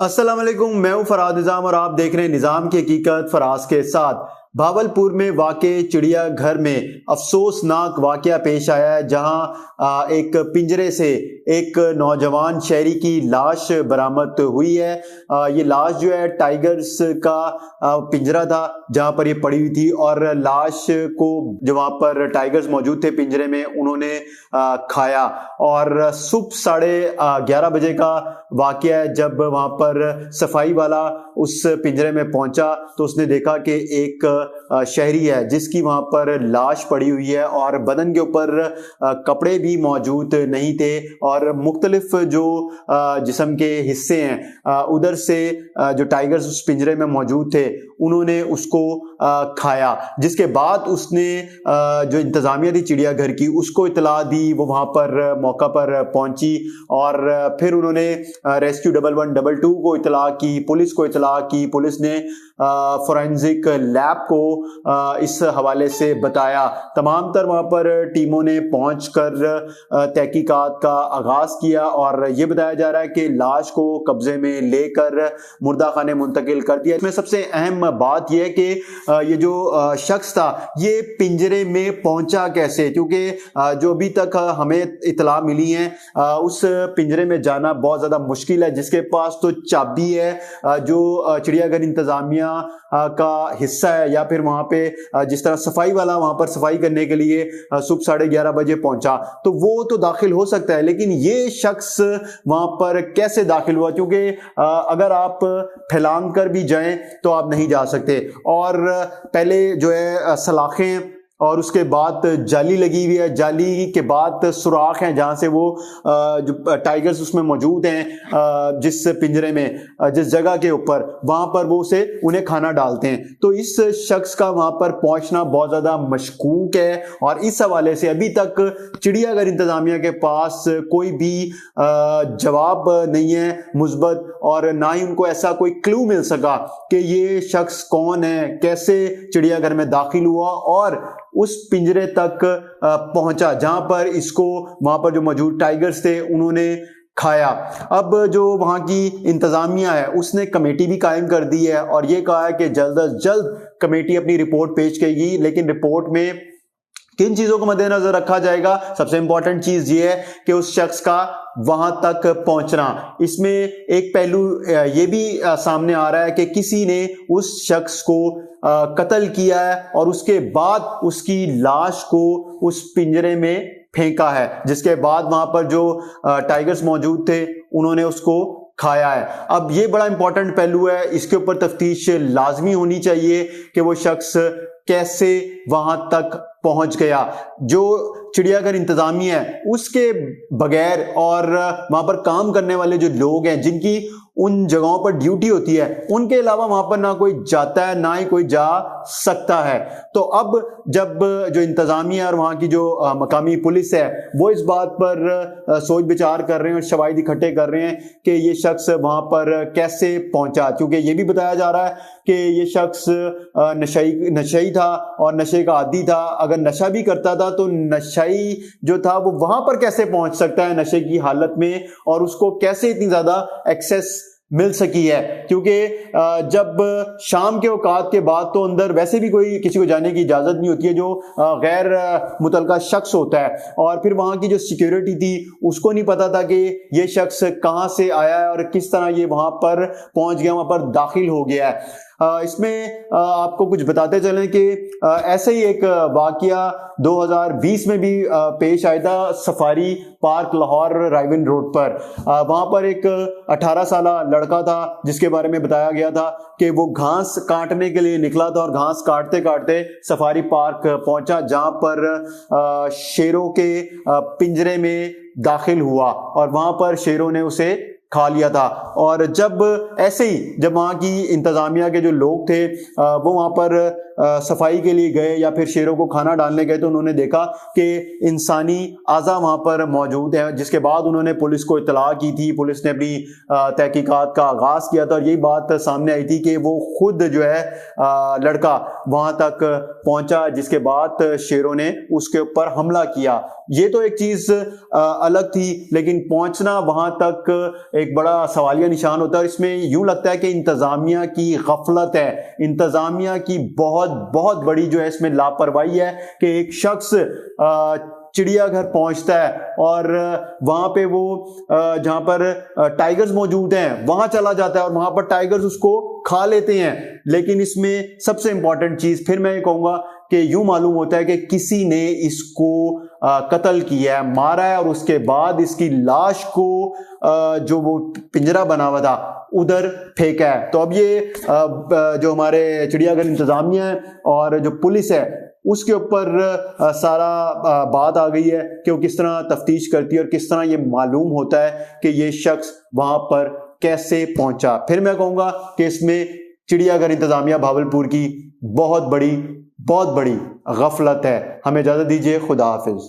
अस्सलाम वालेकुम, मैं हूं फराज निज़ाम और आप देख रहे हैं निज़ाम की हकीकत फराज के साथ। भावलपुर में वाक़े चिड़िया घर में अफसोसनाक वाक़या पेश आया है, जहां एक पिंजरे से एक नौजवान शहरी की लाश बरामद हुई है। ये लाश जो है टाइगर्स का पिंजरा था जहां पर ये पड़ी हुई थी, और लाश को जो वहां पर टाइगर्स मौजूद थे पिंजरे में उन्होंने खाया। और सुबह 11:30 बजे का वाक़या है, जब वहां पर सफाई वाला उस पिंजरे में पहुंचा तो उसने देखा कि एक शहरी है जिसकी वहां पर लाश पड़ी हुई है और बदन के ऊपर कपड़े भी मौजूद नहीं थे, और मुख्तलिफ जो जिस्म के हिस्से हैं उधर से जो टाइगर्स उस पिंजरे में मौजूद थे उन्होंने उसको खाया। जिसके बाद उसने जो इंतजामिया थी चिड़ियाघर की उसको इतला दी, वो वहां पर मौका पर पहुंची और फिर उन्होंने रेस्क्यू 1112 को इतला की, पुलिस को इतला की। पुलिस ने फोरेंसिक लैब को इस हवाले से बताया। तमाम तर वहां पर टीमों ने पहुंचकर तहकीकात का आगाज किया और ये बताया जा रहा है कि लाश को कब्जे में लेकर मुर्दा खाने मुंतकिल कर दिया। इसमें सबसे अहम बात यह है कि ये जो शख्स था ये पिंजरे में पहुंचा कैसे, क्योंकि जो अभी तक हमें इतला मिली है उस पिंजरे में जाना बहुत ज्यादा मुश्किल है। जिसके पास तो चाबी है, जो चिड़ियाघर इंतजामिया का हिस्सा है, या फिर वहां पे जिस तरह सफाई वाला वहां पर सफाई करने के लिए सुबह 11:30 बजे पहुंचा तो वो तो दाखिल हो सकता है, लेकिन ये शख्स वहां पर कैसे दाखिल हुआ, क्योंकि अगर आप फैलांग कर भी जाएं तो आप नहीं जा सकते। और पहले जो है सलाखें और उसके बाद जाली लगी हुई है, जाली के बाद सुराख हैं जहां से वो जो टाइगर्स उसमें मौजूद हैं जिस पिंजरे में जिस जगह के ऊपर वहां पर वो उसे उन्हें खाना डालते हैं। तो इस शख्स का वहां पर पहुंचना बहुत ज्यादा मशकूक है और इस हवाले से अभी तक चिड़ियाघर इंतजामिया के पास कोई भी जवाब नहीं है मुस्बत, और ना ही उनको ऐसा कोई क्लू मिल सका कि ये शख्स कौन है, कैसे चिड़ियाघर में दाखिल हुआ और उस पिंजरे तक पहुंचा जहां पर इसको वहां पर जो मौजूद टाइगर्स थे उन्होंने खाया। अब जो वहां की इंतजामिया है उसने कमेटी भी कायम कर दी है और ये कहा है कि जल्द अज जल्द कमेटी अपनी रिपोर्ट पेश करेगी। लेकिन रिपोर्ट में किन चीजों को मद्देनजर रखा जाएगा, सबसे इंपॉर्टेंट चीज ये है कि उस शख्स का वहां तक पहुंचना। इसमें एक पहलू ये भी सामने आ रहा है कि किसी ने उस शख्स को कत्ल किया है और उसके बाद उसकी लाश को उस पिंजरे में फेंका है, जिसके बाद वहां पर जो टाइगर्स मौजूद थे उन्होंने उसको खाया है। अब ये बड़ा इंपॉर्टेंट पहलू है, इसके ऊपर तफ्तीश लाजमी होनी चाहिए कि वो शख्स कैसे वहां तक पहुंच गया। जो चिड़ियाघर इंतजामिया है उसके बगैर और वहां पर काम करने वाले जो लोग हैं जिनकी उन जगहों पर ड्यूटी होती है उनके अलावा वहां पर ना कोई जाता है ना ही कोई जा सकता है। तो अब जब जो इंतजामिया और वहां की जो मकामी पुलिस है वो इस बात पर सोच विचार कर रहे हैं और शवाहिद इकट्ठे कर रहे हैं कि ये शख्स वहां पर कैसे पहुंचा, क्योंकि ये भी बताया जा रहा है कि ये शख्स नशई था और नशे का आदी था। अगर नशा भी करता था तो नशाई जो था वो वहां पर कैसे पहुंच सकता है नशे की हालत में, और उसको कैसे इतनी ज्यादा एक्सेस मिल सकी है, क्योंकि जब शाम के औकात के बाद तो अंदर वैसे भी कोई किसी को जाने की इजाजत नहीं होती है जो गैर मुतलका शख्स होता है। और फिर वहां की जो सिक्योरिटी थी उसको नहीं पता था कि ये शख्स कहां से आया है और किस तरह ये वहां पर पहुंच गया, वहां पर दाखिल हो गया है। इसमें आपको कुछ बताते चलें कि ऐसे ही एक वाकया 2020 में भी पेश आया था safari park Lahore Raiwan road पर। वहां पर एक 18 साल लड़का था जिसके बारे में बताया गया था कि वो घास काटने के लिए निकला था और घास काटते काटते सफारी पार्क पहुंचा जहां पर शेरों के पिंजरे में दाखिल हुआ और वहां पर शेरों ने उसे खा लिया था। और जब ऐसे ही जब वहां की इंतजामिया के जो लोग थे वो वहां पर सफाई के लिए गए या फिर शेरों को खाना डालने गए तो उन्होंने देखा कि इंसानी आज़ा वहां पर मौजूद है, जिसके बाद उन्होंने पुलिस को इतला की थी। पुलिस ने अपनी तहकीकात का आगाज किया था और यही बात सामने आई थी कि वो खुद जो है लड़का वहां तक पहुंचा, जिसके बाद शेरों ने उसके ऊपर हमला किया। یہ تو ایک چیز الگ تھی، لیکن پہنچنا وہاں تک ایک بڑا سوالیہ نشان ہوتا ہے، اور اس میں یوں لگتا ہے کہ انتظامیہ کی غفلت ہے، انتظامیہ کی بہت بہت بڑی جو ہے اس میں لاپرواہی ہے کہ ایک شخص چڑیا گھر پہنچتا ہے اور وہاں پہ وہ جہاں پر ٹائیگرز موجود ہیں وہاں چلا جاتا ہے اور وہاں پر ٹائیگرز اس کو کھا لیتے ہیں۔ لیکن اس میں سب سے امپورٹنٹ چیز پھر میں یہ کہوں گا کہ یوں معلوم ہوتا ہے کہ کسی نے اس کو قتل کیا ہے، مارا ہے، اور اس کے بعد اس کی لاش کو جو وہ پنجرہ بنا ہوا تھا ادھر پھینکا ہے۔ تو اب یہ جو ہمارے چڑیا گھر انتظامیہ ہے اور جو پولیس ہے اس کے اوپر سارا بات آ گئی ہے کہ وہ کس طرح تفتیش کرتی ہے اور کس طرح یہ معلوم ہوتا ہے کہ یہ شخص وہاں پر کیسے پہنچا۔ پھر میں کہوں گا کہ اس میں چڑیا گھر انتظامیہ بھاولپور کی بہت بڑی غفلت ہے۔ ہمیں اجازت دیجیے، خدا حافظ۔